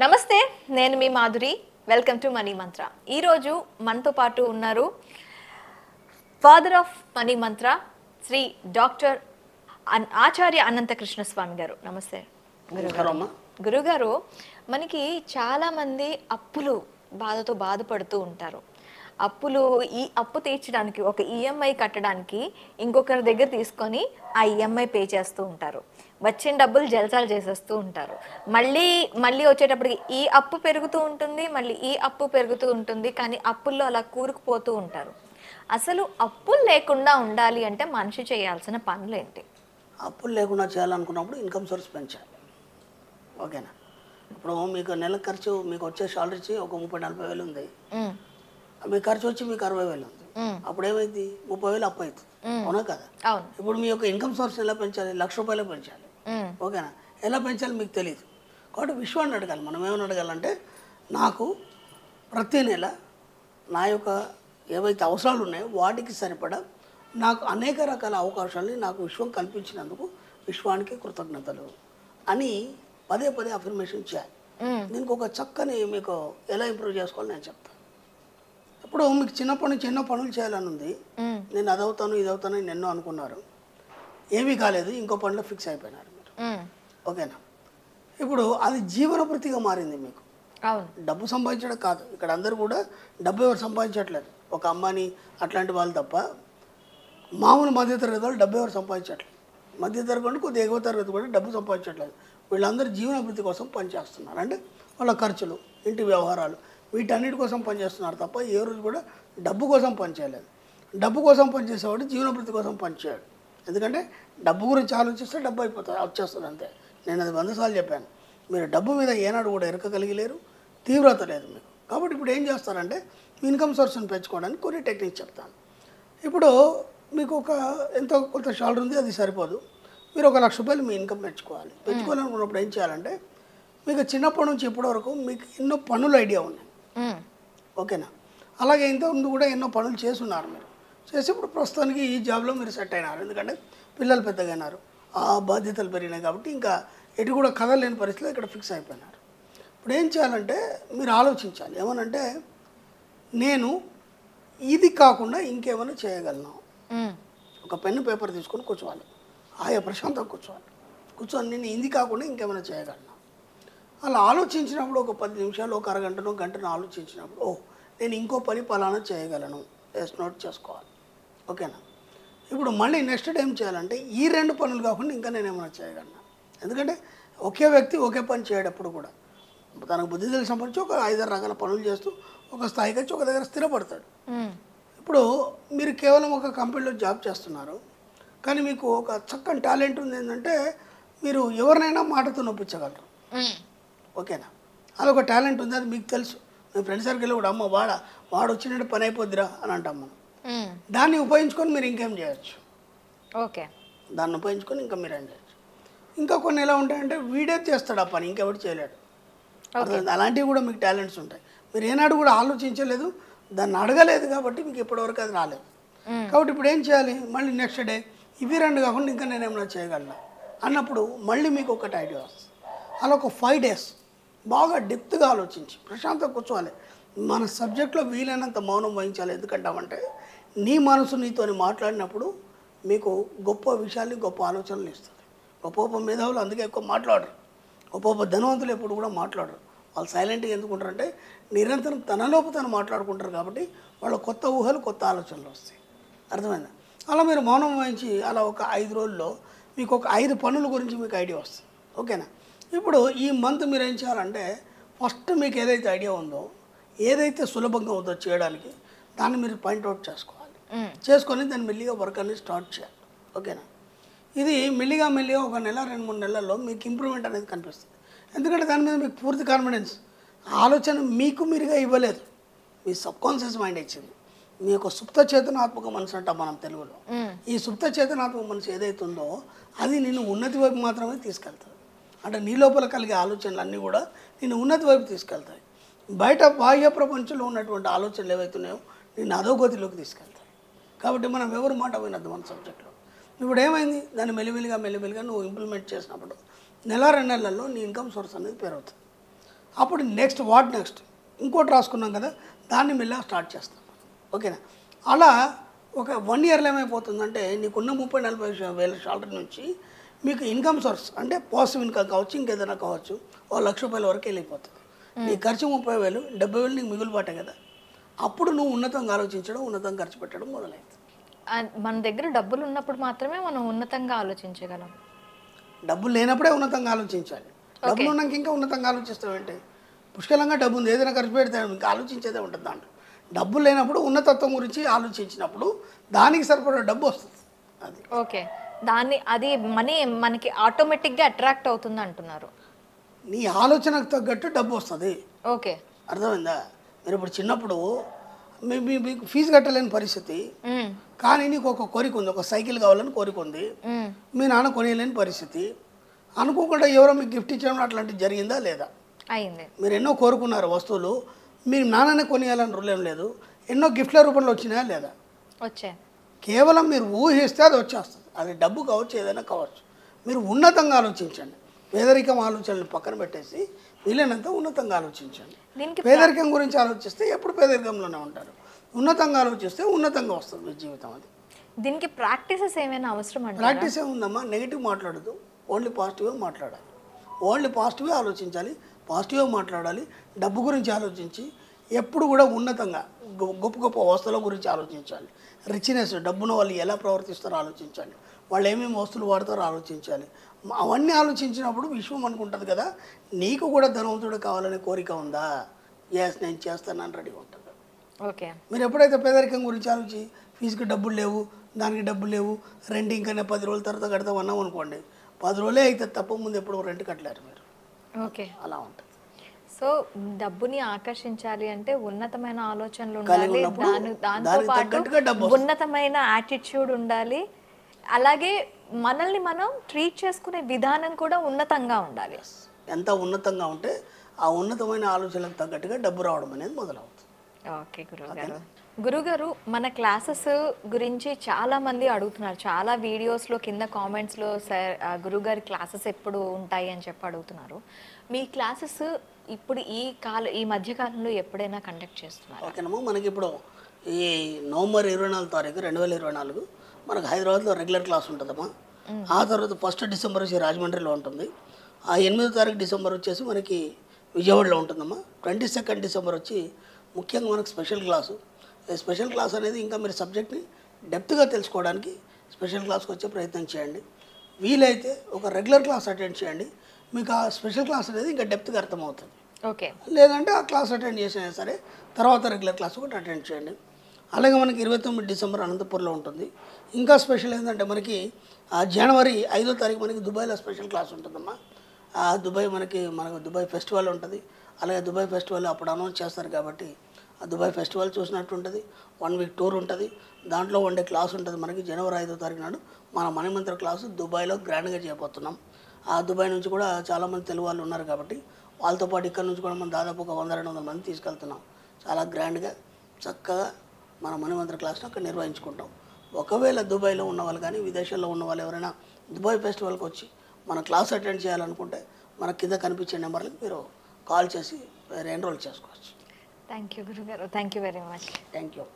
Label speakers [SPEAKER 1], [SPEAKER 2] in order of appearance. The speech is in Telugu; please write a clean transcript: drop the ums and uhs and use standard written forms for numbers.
[SPEAKER 1] నమస్తే, నేను మీ మాధురి. వెల్కమ్ టు మనీ మంత్ర. ఈరోజు మనతో పాటు ఉన్నారు father of money Mantra Shri doctor ఆచార్య అనంత కృష్ణ స్వామి గారు. నమస్తే గురుగారు. మనకి చాలా మంది అప్పులు బాధతో బాధపడుతూ ఉంటారు. ఈ అప్పు తీర్చడానికి ఒక ఈఎంఐ కట్టడానికి ఇంకొకరి దగ్గర తీసుకొని ఆ ఈఎంఐ పే చేస్తూ ఉంటారు. వచ్చిన డబ్బులు జల్సాలు చేసేస్తూ ఉంటారు. మళ్ళీ వచ్చేటప్పటికి ఈ అప్పు పెరుగుతూ ఉంటుంది, మళ్ళీ ఈ అప్పు పెరుగుతూ ఉంటుంది. కానీ అప్పుల్లో అలా కూరుకుపోతూ ఉంటారు. అసలు అప్పులు లేకుండా ఉండాలి అంటే మనిషి చేయాల్సిన పనులు ఏంటి?
[SPEAKER 2] అప్పులు లేకుండా చేయాలనుకున్నప్పుడు ఇన్కమ్ సోర్స్ పెంచాలి. ఓకేనా? ఇప్పుడు మీకు నెల ఖర్చు, మీకు వచ్చే సాలరీ ఒక 30-40 వేలు ఉంది, మీ ఖర్చు వచ్చి మీకు 60 వేలు ఉంది. అప్పుడు ఏమైంది? 30 వేలు అప్పు అవుతుంది. అవునా కదా? ఇప్పుడు మీ యొక్క ఇన్కమ్ సోర్స్ ఎలా పెంచాలి? ₹1,00,000 పెంచాలి. ఓకేనా? ఎలా పెంచాలి మీకు తెలియదు. కాబట్టి విశ్వాన్ని అడగాలి. మనం ఏమని అడగాలంటే, నాకు ప్రతి నెల నా యొక్క ఏవైతే అవసరాలు ఉన్నాయో వాటికి సరిపడా నాకు అనేక రకాల అవకాశాలని నాకు విశ్వం కల్పించినందుకు విశ్వానికి కృతజ్ఞతలు అని పదే పదే అఫర్మేషన్ చేయాలి. దీనికి ఒక చక్కని మీకు ఎలా ఇంప్రూవ్ చేసుకోవాలో నేను చెప్తాను. ఇప్పుడు మీకు చిన్నప్పటి నుంచి ఎన్నో పనులు చేయాలని ఉంది. నేను అదవుతాను ఇదవుతాను అని ఎన్నో అనుకున్నారు, ఏమీ కాలేదు, ఇంకో పనిలో ఫిక్స్ అయిపోయినారు మీరు. ఓకేనా? ఇప్పుడు అది జీవన వృత్తిగా మారింది మీకు. డబ్బు సంపాదించడం కాదు. ఇక్కడ అందరూ కూడా డబ్బు ఎవరు సంపాదించట్లేదు. ఒక అమ్మాని అట్లాంటి వాళ్ళు తప్ప మామూలు మధ్యతరగతి వాళ్ళు డబ్బు ఎవరు సంపాదించట్లేదు. మధ్యతరగతి కొద్దిగా ఎగువ తరగతి కూడా డబ్బు సంపాదించట్లేదు. వీళ్ళందరూ జీవన వృత్తి కోసం పనిచేస్తున్నారు. అంటే వాళ్ళ ఖర్చులు, ఇంటి వ్యవహారాలు, వీటన్నిటి కోసం పనిచేస్తున్నారు తప్ప ఏ రోజు కూడా డబ్బు కోసం పనిచేయలేదు. డబ్బు కోసం పనిచేసేవాడు జీవన వృత్తి కోసం పనిచేయడు. ఎందుకంటే డబ్బు గురించి ఆలోచిస్తే డబ్బు అయిపోతుంది, వచ్చేస్తుంది అంతే. నేను అది 100 సార్లు చెప్పాను. మీరు డబ్బు మీద ఏనాడు కూడా ఎరకగలిగలేరు, తీవ్రత లేదు మీకు. కాబట్టి ఇప్పుడు ఏం చేస్తారంటే, ఇన్కమ్ సోర్స్ని పెంచుకోవడానికి కొన్ని టెక్నిక్స్ చెప్తాను. ఇప్పుడు మీకు ఎంతో కొంత శాలరీ ఉంది, అది సరిపోదు. మీరు ఒక ₹1,00,000 మీ ఇన్కమ్ పెంచుకోవాలనుకున్నప్పుడు ఏం చేయాలంటే, మీకు చిన్నప్పటి నుంచి ఇప్పటి వరకు మీకు ఎన్నో పనులు ఐడియా ఉన్నాయి. ఓకేనా? అలాగే ఇంతకుముందు కూడా ఎన్నో పనులు చేస్తున్నారు మీరు. చేసి ఇప్పుడు ప్రస్తుతానికి ఈ జాబ్లో మీరు సెట్ అయినారు. ఎందుకంటే పిల్లలు పెద్దగా అయినారు, ఆ బాధ్యతలు పెరిగినాయి. కాబట్టి ఇంకా ఎటు కూడా కదలేని పరిస్థితిలో ఇక్కడ ఫిక్స్ అయిపోయినారు. ఇప్పుడు ఏం చేయాలంటే మీరు ఆలోచించాలి. ఏమనంటే, నేను ఇది కాకుండా ఇంకేమైనా చేయగలను. ఒక పెన్ను పేపర్ తీసుకొని కూర్చోవాలి, ఆయా ప్రశాంతంగా కూర్చొని నేను ఇది కాకుండా ఇంకేమైనా చేయగలను. అలా ఆలోచించినప్పుడు ఒక 10 నిమిషాలు, ఒక అరగంటనో గంటనో ఆలోచించినప్పుడు, నేను ఇంకో పని పలానా చేయగలను, నోట్ చేసుకోవాలి. ఓకేనా? ఇప్పుడు మళ్ళీ నెక్స్ట్ డే ఏం చేయాలంటే, ఈ 2 పనులు కాకుండా ఇంకా నేను ఏమైనా చేయగలను. ఎందుకంటే ఒకే వ్యక్తి ఒకే పని చేయడప్పుడు కూడా తనకు బుద్ధి తెలిసి సంబంధించి ఒక 5-6 రకాల పనులు చేస్తూ ఒక స్థాయికి వచ్చి ఒక దగ్గర స్థిరపడతాడు. ఇప్పుడు మీరు కేవలం ఒక కంపెనీలో జాబ్ చేస్తున్నారు, కానీ మీకు ఒక చక్కని టాలెంట్ ఉంది. ఏంటంటే మీరు ఎవరినైనా మాటతో నొప్పించగలరు. ఓకేనా? అదొక టాలెంట్ ఉంది, అది మీకు తెలుసు. మీ ఫ్రెండ్ సర్కిల్ కూడా, అమ్మ వాడు వచ్చినట్టు పని అయిపోద్దిరా అని అంటాం మనం. దాన్ని ఉపయోగించుకొని మీరు ఇంకేం చేయొచ్చు.
[SPEAKER 1] ఓకే,
[SPEAKER 2] దాన్ని ఉపయోగించుకొని ఇంకా మీరు ఏం చేయొచ్చు. ఇంకా కొన్ని ఎలా ఉంటాయంటే, వీడే చేస్తాడు ఆ పని, ఇంకెవరు చేయలేడు. అలాంటివి కూడా మీకు టాలెంట్స్ ఉంటాయి. మీరు ఏనాడు కూడా ఆలోచించలేదు, దాన్ని అడగలేదు, కాబట్టి మీకు ఇప్పటివరకు అది రాలేదు. కాబట్టి ఇప్పుడు ఏం చేయాలి? మళ్ళీ నెక్స్ట్ డే ఇవి 2 కాకుండా ఇంకా నేను ఏమైనా చేయగలను అన్నప్పుడు మళ్ళీ మీకు ఒకటి ఐడియా వస్తుంది. అలా ఒక 5 డేస్ బాగా డెప్త్గా ఆలోచించి ప్రశాంతంగా కూర్చోవాలి. మన సబ్జెక్ట్లో వీలైనంత మౌనం వహించాలి. ఎందుకంటామంటే, నీ మనసు నీతో మాట్లాడినప్పుడు మీకు గొప్ప విషయాల్ని, గొప్ప ఆలోచనలు ఇస్తుంది. గొప్ప మేధావులు అందుకే ఎక్కువ మాట్లాడరు. గొప్ప ధనవంతులు ఎప్పుడు కూడా మాట్లాడరు. వాళ్ళు సైలెంట్గా ఎందుకుంటారంటే, నిరంతరం తనలోపు తను మాట్లాడుకుంటారు. కాబట్టి వాళ్ళ కొత్త ఊహలు, కొత్త ఆలోచనలు వస్తాయి. అర్థమైందా? అలా మీరు మౌనం వహించి అలా ఒక 5 రోజుల్లో మీకు ఒక 5 పనుల గురించి మీకు ఐడియా వస్తుంది. ఓకేనా? ఇప్పుడు ఈ మంత్ మీరు ఏం చేయాలంటే, ఫస్ట్ మీకు ఏదైతే ఐడియా ఉందో, ఏదైతే సులభంగా ఉందో చేయడానికి, దాన్ని మీరు పాయింట్అవుట్ చేసుకోవాలి. చేసుకొని దాన్ని మెల్లిగా వర్క్ అనేది స్టార్ట్ చేయాలి. ఓకేనా? ఇది మెల్లిగా ఒక నెల 2-3 నెలల్లో మీకు ఇంప్రూవ్మెంట్ అనేది కనిపిస్తుంది. ఎందుకంటే దాని మీద మీకు పూర్తి కాన్ఫిడెన్స్. ఆలోచన మీకు మీరుగా ఇవ్వలేదు, మీ సబ్కాన్షియస్ మైండ్ ఇచ్చింది. మీ యొక్క సుప్త చేతనాత్మక మనసు అంటాం మనం తెలుగులో. ఈ సుప్త చేతనాత్మక మనసు ఏదైతే ఉందో, అది నిన్ను ఉన్నతి వైపు మాత్రమే తీసుకెళ్తుంది. అంటే నీ లోపల కలిగే ఆలోచనలు అన్నీ కూడా నిన్ను ఉన్నతి వైపు తీసుకెళ్తాయి. బయట బాహ్య ప్రపంచంలో ఉన్నటువంటి ఆలోచనలు ఏవైతున్నాయో నిన్ను అధోగతిలోకి తీసుకెళ్తాయి. కాబట్టి మనం ఎవరు మాట వినద్దు మన సబ్జెక్ట్లో. ఇప్పుడు ఏమైంది? దాన్ని మెల్లిమెల్లిగా నువ్వు ఇంప్లిమెంట్ చేసినప్పుడు నెల 2 నెలల్లో నీ ఇన్కమ్ సోర్స్ అనేది పెరుగుతుంది. అప్పుడు నెక్స్ట్ ఇంకోటి రాసుకున్నాం కదా, దాన్ని మెల్లగా స్టార్ట్ చేస్తాం. ఓకేనా? అలా ఒక 1 ఇయర్లో ఏమైపోతుందంటే నీకున్న 30-40 వేల శాలరీ నుంచి మీకు ఇన్కమ్ సోర్స్ అంటే పాసిటివ్ ఇన్కమ్ కావచ్చు, ఇంకేదైనా కావచ్చు, ₹1,00,000 వరకు వెళ్ళిపోతుంది. నీ ఖర్చు 30,000, 70,000 నీకు మిగులుబాటే కదా. అప్పుడు నువ్వు ఉన్నతంగా ఆలోచించడం, ఉన్నతంగా ఖర్చు పెట్టడం మొదలైంది.
[SPEAKER 1] మన దగ్గర డబ్బులు ఉన్నప్పుడు మాత్రమే మనం ఉన్నతంగా ఆలోచించగలం.
[SPEAKER 2] డబ్బులు లేనప్పుడే ఉన్నతంగా ఆలోచించాలి. డబ్బులు ఉన్నాక ఇంకా ఉన్నతంగా ఆలోచిస్తావేంటి? పుష్కలంగా డబ్బు ఉంది, ఏదైనా ఖర్చు పెడితే ఇంకా ఆలోచించేదే ఉంటుంది దాంట్లో. డబ్బులు లేనప్పుడు ఉన్నతత్వం గురించి ఆలోచించినప్పుడు దానికి సరిపడా డబ్బు వస్తుంది. అది
[SPEAKER 1] ఓకే, అది మనీ మనకి ఆటోమేటిక్గా అట్రాక్ట్ అవుతుంది అంటున్నారు.
[SPEAKER 2] నీ ఆలోచనకు తగ్గట్టు డబ్బు వస్తుంది.
[SPEAKER 1] ఓకే,
[SPEAKER 2] అర్థమైందా? మీరు ఇప్పుడు చిన్నప్పుడు మీకు ఫీజు కట్టలేని పరిస్థితి, కానీ నీకు ఒక కోరిక ఉంది, ఒక సైకిల్ కావాలని కోరిక ఉంది, మీ నాన్న కొనియలేని పరిస్థితి, అనుకోకుండా ఎవరో మీకు గిఫ్ట్ ఇచ్చడం అట్లాంటివి జరిగిందా లేదా?
[SPEAKER 1] అయింది.
[SPEAKER 2] మీరు ఎన్నో కోరుకున్నారు వస్తువులు, మీరు నాన్ననే కొనియాలని రూల్ ఏం లేదు, ఎన్నో గిఫ్ట్ల రూపంలో వచ్చినాయా లేదా?
[SPEAKER 1] వచ్చాయి.
[SPEAKER 2] కేవలం మీరు ఊహిస్తే అది వచ్చేస్తుంది. అది డబ్బు కావచ్చు, ఏదైనా కావచ్చు. మీరు ఉన్నతంగా ఆలోచించండి. పేదరికం ఆలోచనలు పక్కన పెట్టేసి వీలైనంత ఉన్నతంగా ఆలోచించండి. పేదరికం గురించి ఆలోచిస్తే ఎప్పుడు పేదరికంలోనే ఉంటారు. ఉన్నతంగా ఆలోచిస్తే ఉన్నతంగా వస్తుంది మీ జీవితం. అది
[SPEAKER 1] దీనికి ప్రాక్టీసెస్ ఏమైనా అవసరం అంటే?
[SPEAKER 2] ప్రాక్టీస్ ఏముందమ్మా, నెగిటివ్ మాట్లాడదు, ఓన్లీ పాజిటివ్గా మాట్లాడాలి. ఓన్లీ పాజిటివ్గా ఆలోచించాలి, పాజిటివ్గా మాట్లాడాలి. డబ్బు గురించి ఆలోచించి ఎప్పుడు కూడా ఉన్నతంగా గొప్ప గొప్ప వస్తువుల గురించి ఆలోచించాలి. రిచ్నెస్, డబ్బును వాళ్ళు ఎలా ప్రవర్తిస్తారో ఆలోచించాలి, వాళ్ళు ఏమేమి వస్తువులు వాడతారో ఆలోచించాలి. అవన్నీ ఆలోచించినప్పుడు విశ్వం అనుకుంటుంది కదా, నీకు కూడా ధనవంతుడు కావాలనే కోరిక ఉందా? ఎస్, నేను చేస్తానని రెడీగా ఉంటుంది.
[SPEAKER 1] ఓకే,
[SPEAKER 2] మీరు ఎప్పుడైతే పేదరికం గురించి ఆలోచి ఫీజుకి డబ్బులు లేవు, దానికి డబ్బులు లేవు, రెంట్ ఇంకా 10 రోజుల తర్వాత కడతాం అన్నాం అనుకోండి, 10 రోజులే అయితే తప్ప ముందు ఎప్పుడు రెంట్ కట్టలేరు మీరు.
[SPEAKER 1] ఓకే,
[SPEAKER 2] అలా ఉంటుంది.
[SPEAKER 1] సో డబ్బుని ఆకర్షించాలి అంటే ఉన్నతమైన ఆలోచనలు ఉండాలి, దాంతో పాటు ఉన్నతమైన యాటిట్యూడ్ ఉండాలి, అలాగే మనల్ని మనం ట్రీట్ చేసుకునే విధానం కూడా ఉన్నతంగా ఉండాలి.
[SPEAKER 2] ఎంత ఉన్నతంగా ఉంటే ఆ ఉన్నతమైన ఆలోచనలకు తగ్గట్టుగా డబ్బు రావడం అనేది మొదలవుతుంది.
[SPEAKER 1] ఓకే గురుగారు, మన క్లాసెస్ గురించి చాలా మంది అడుగుతున్నారు. చాలా వీడియోస్లో కింద కామెంట్స్లో సార్ గురుగారి క్లాసెస్ ఎప్పుడు ఉంటాయి అని చెప్పి అడుగుతున్నారు. మీ క్లాసెస్ ఇప్పుడు ఈ మధ్యకాలంలో ఎప్పుడైనా కండక్ట్ చేస్తున్నారు?
[SPEAKER 2] ఓకేనమ్మా, మనకి ఇప్పుడు ఈ నవంబర్ 24 తారీఖు 2024 మనకు హైదరాబాద్లో రెగ్యులర్ క్లాస్ ఉంటుందమ్మా. ఆ తర్వాత 1 డిసెంబర్ వచ్చి రాజమండ్రిలో ఉంటుంది. ఆ 8వ తారీఖు డిసెంబర్ వచ్చేసి మనకి విజయవాడలో ఉంటుందమ్మా. 22 డిసెంబర్ వచ్చి ముఖ్యంగా మనకు స్పెషల్ క్లాసు. స్పెషల్ క్లాస్ అనేది ఇంకా మీరు సబ్జెక్ట్ని డెప్త్గా తెలుసుకోవడానికి స్పెషల్ క్లాస్కి వచ్చే ప్రయత్నం చేయండి. వీలైతే ఒక రెగ్యులర్ క్లాస్ అటెండ్ చేయండి, మీకు ఆ స్పెషల్ క్లాస్ అనేది ఇంకా డెప్త్గా అర్థమవుతుంది.
[SPEAKER 1] ఓకే,
[SPEAKER 2] లేదంటే ఆ క్లాస్ అటెండ్ చేసినా సరే తర్వాత రెగ్యులర్ క్లాస్ ఒకటి అటెండ్ చేయండి. అలాగే మనకి 29 డిసెంబర్ అనంతపూర్లో ఉంటుంది. ఇంకా స్పెషల్ ఏంటంటే మనకి జనవరి 5వ తారీఖు మనకి దుబాయ్లో స్పెషల్ క్లాస్ ఉంటుందమ్మా. మనకు దుబాయ్ ఫెస్టివల్ ఉంటుంది. అలాగే దుబాయ్ ఫెస్టివల్ అప్పుడు అనౌన్స్ చేస్తారు కాబట్టి ఆ దుబాయ్ ఫెస్టివల్ చూసినట్టు ఉంటుంది. 1 వీక్ టూర్ ఉంటుంది. దాంట్లో 1 డే క్లాస్ ఉంటుంది. మనకి జనవరి 5వ తారీఖు నాడు మన మణిమంత్ర క్లాసు దుబాయ్లో గ్రాండ్గా చేయబోతున్నాం. ఆ దుబాయ్ నుంచి కూడా చాలామంది తెలుగు వాళ్ళు ఉన్నారు కాబట్టి వాళ్ళతో పాటు ఇక్కడ నుంచి కూడా మనం దాదాపు ఒక 100-200 మంది తీసుకెళ్తున్నాం. చాలా గ్రాండ్గా చక్కగా మన మణిమంత్ర క్లాస్ని అక్కడ నిర్వహించుకుంటాం. ఒకవేళ దుబాయ్లో ఉన్న వాళ్ళు కానీ విదేశాల్లో ఉన్న వాళ్ళు ఎవరైనా దుబాయ్ ఫెస్టివల్కి వచ్చి మన క్లాస్ అటెండ్ చేయాలనుకుంటే మన కింద కనిపించే నెంబర్లకు మీరు కాల్ చేసి ఎన్రోల్ చేసుకోవచ్చు.
[SPEAKER 1] థ్యాంక్ యూ గురుగారు, thank you very much.
[SPEAKER 2] Thank you.